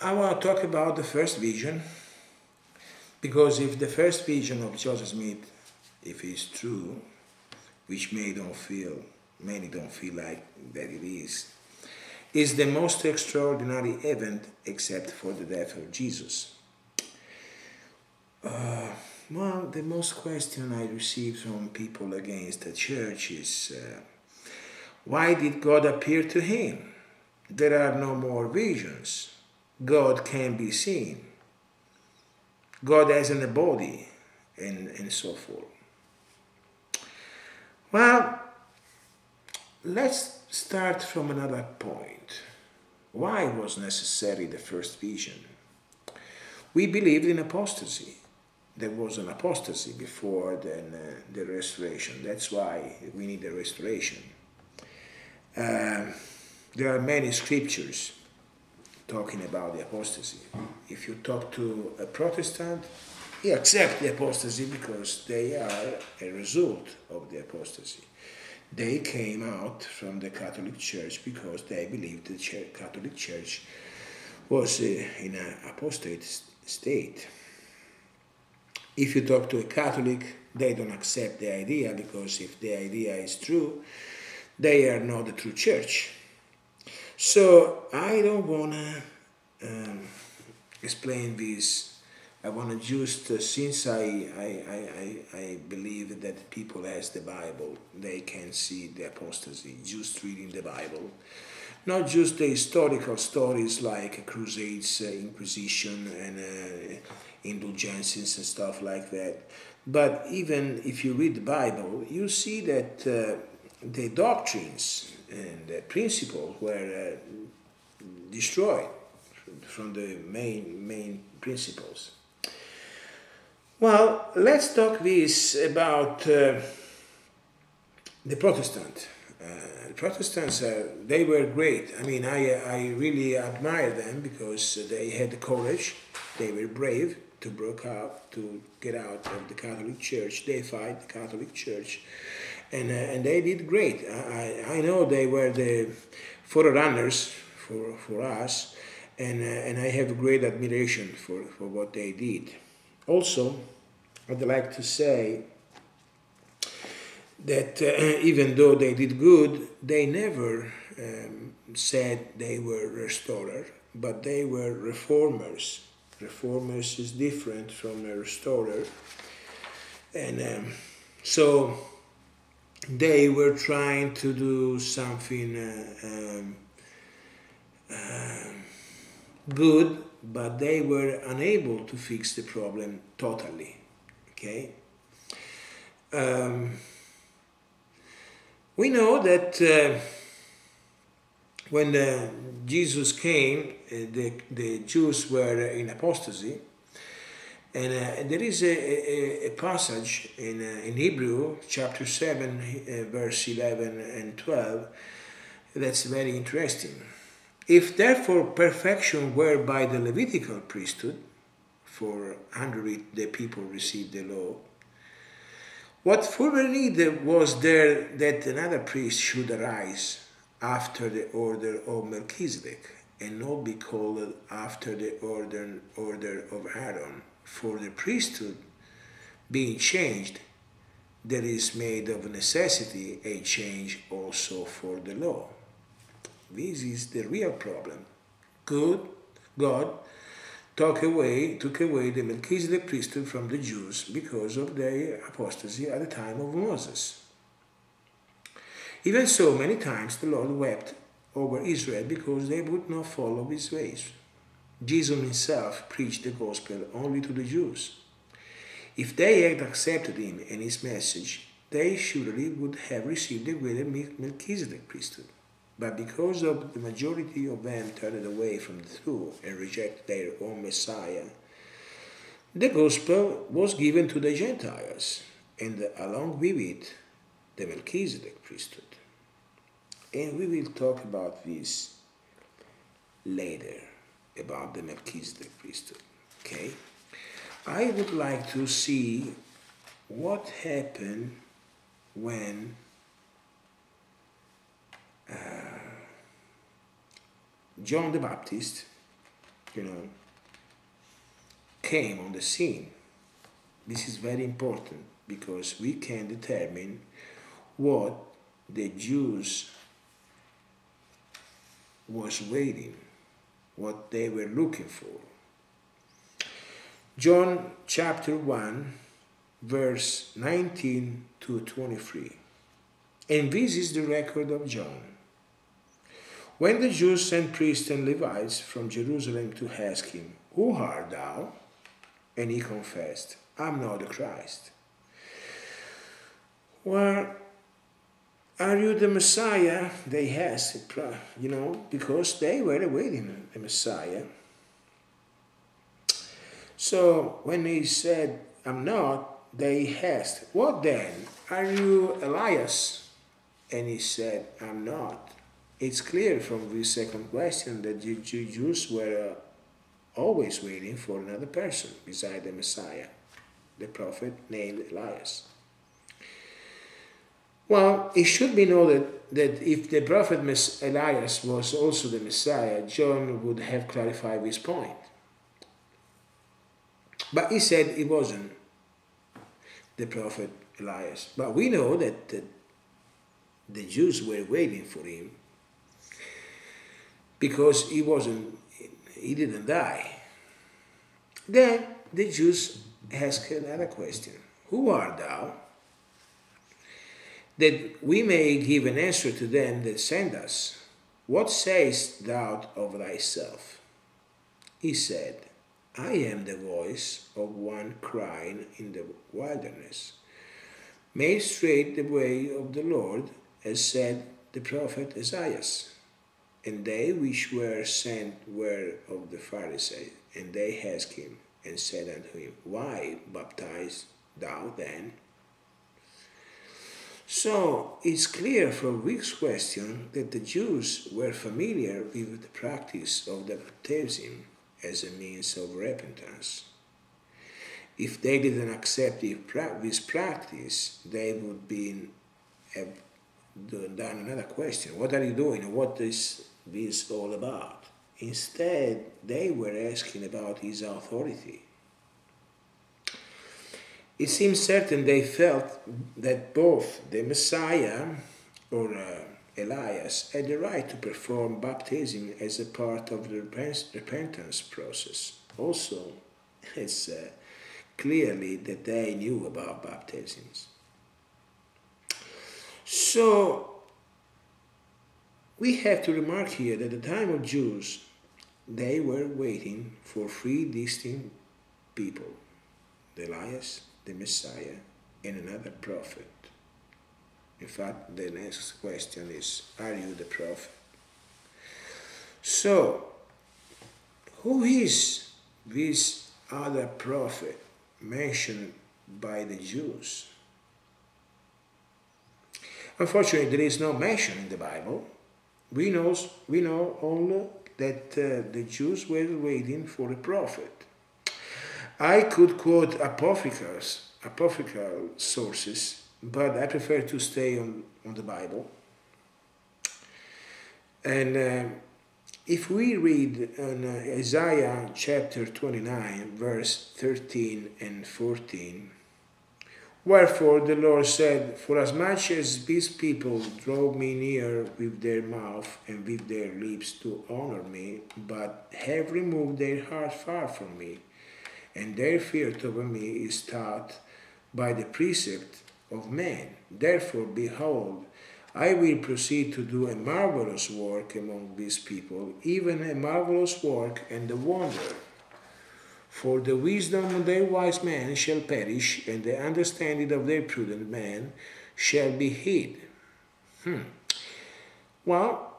I want to talk about the first vision, because if the first vision of Joseph Smith, if it's true, which many don't feel like that it is the most extraordinary event except for the death of Jesus. Well, the most question I receive from people against the church is, why did God appear to him? There are no more visions. God can be seen. God hasn't a body, and so forth. Well, let's start from another point. Why was necessary the first vision? We believed in apostasy. There was an apostasy before the restoration. That's why we need a restoration. There are many scriptures talking about the apostasy. If you talk to a Protestant, he accepts the apostasy because they are a result of the apostasy. They came out from the Catholic Church because they believed the Catholic Church was in an apostate state. If you talk to a Catholic, they don't accept the idea, because if the idea is true, they are not the true church. So I don't want to explain this. I want to just, since I believe that people as the Bible, they can see the apostasy just reading the Bible. Not just the historical stories like Crusades, Inquisition, and indulgences and stuff like that. But even if you read the Bible, you see that the doctrines and the principles were destroyed from the main principles. Well, let's talk this about the Protestant. Protestants, they were great. I mean, I really admire them because they had the courage, they were brave to get out of the Catholic Church. They fight the Catholic Church, and they did great. I know they were the forerunners for us, and I have great admiration for what they did. Also, I'd like to say that even though they did good, they never said they were restorers, but they were reformers. Reformers is different from a restorer. And so they were trying to do something good, but they were unable to fix the problem totally. Okay? We know that when Jesus came, the Jews were in apostasy, and there is a passage in Hebrew, chapter 7, verse 11 and 12, that's very interesting. If therefore perfection were by the Levitical priesthood, for under it the people received the law, what further need was there that another priest should arise after the order of Melchizedek, and not be called after the order of Aaron? For the priesthood being changed, there is made of necessity a change also for the law. This is the real problem. God took away the Melchizedek priesthood from the Jews because of their apostasy at the time of Moses. Even so, many times the Lord wept over Israel because they would not follow his ways. Jesus himself preached the gospel only to the Jews. If they had accepted him and his message, they surely would have received the greater Melchizedek priesthood. But because of the majority of them turned away from the truth and rejected their own Messiah, the gospel was given to the Gentiles, and along with it, the Melchizedek priesthood. And we will talk about this later, about the Melchizedek priesthood. Okay? I would like to see what happened when John the Baptist you know, came on the scene. This is very important because we can determine what the Jews was waiting, what they were looking for. John chapter 1, verse 19 to 23. And this is the record of John. When the Jews sent priests and Levites from Jerusalem to ask him, "Who art thou?" And he confessed, "I'm not the Christ." "Well, are you the Messiah?" they asked, because they were awaiting the Messiah. So when he said, "I'm not," they asked, "What then? Are you Elias?" And he said, "I'm not." It's clear from this second question that the Jews were always waiting for another person beside the Messiah, the prophet named Elias. Well, it should be noted that if the prophet Elias was also the Messiah, John would have clarified this point. But he said he wasn't the prophet Elias. But we know that the Jews were waiting for him because he didn't die. Then the Jews asked another question. "Who art thou?" That we may give an answer to them that sent us. "What sayest thou of thyself?" He said, "I am the voice of one crying in the wilderness. Make straight the way of the Lord, as said the prophet Isaiah." And they which were sent were of the Pharisees, and they asked him, and said unto him, "Why baptize thou then?" So it's clear from this question that the Jews were familiar with the practice of the baptism as a means of repentance. If they didn't accept this practice, they would have done another question. What are you doing? What is this all about? Instead, they were asking about his authority. It seems certain they felt that both the Messiah or Elias had the right to perform baptism as a part of the repentance process. Also, it's clearly that they knew about baptisms. So, we have to remark here that at the time of Jews, they were waiting for three distinct people: Elias, the Messiah, and another prophet. In fact, the next question is, are you the prophet? So, who is this other prophet mentioned by the Jews? Unfortunately, there is no mention in the Bible. We know only that the Jews were waiting for a prophet. I could quote apocryphal sources, but I prefer to stay on the Bible. And if we read in Isaiah chapter 29, verse 13 and 14, "Wherefore the Lord said, Forasmuch as these people draw me near with their mouth and with their lips to honor me, but have removed their heart far from me, and their fear toward me is taught by the precept of man. Therefore, behold, I will proceed to do a marvelous work among these people, even a marvelous work and a wonder. For the wisdom of their wise man shall perish, and the understanding of their prudent man shall be hid." Well,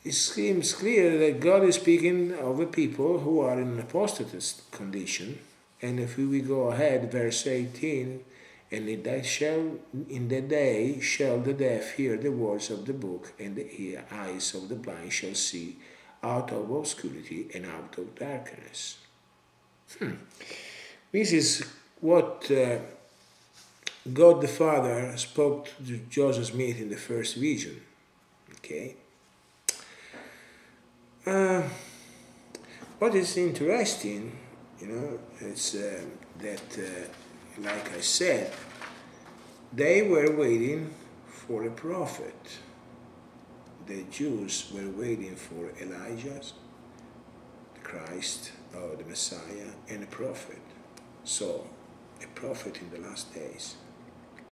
it seems clear that God is speaking of a people who are in an apostate condition. And if we go ahead, verse 18, "And in that day shall the deaf hear the words of the book, and the eyes of the blind shall see out of obscurity and out of darkness." This is what God the Father spoke to Joseph Smith in the first vision. Okay. What is interesting, it's that, like I said, they were waiting for a prophet. The Jews were waiting for Elijah, the Christ, or the Messiah, and a prophet. So, a prophet in the last days.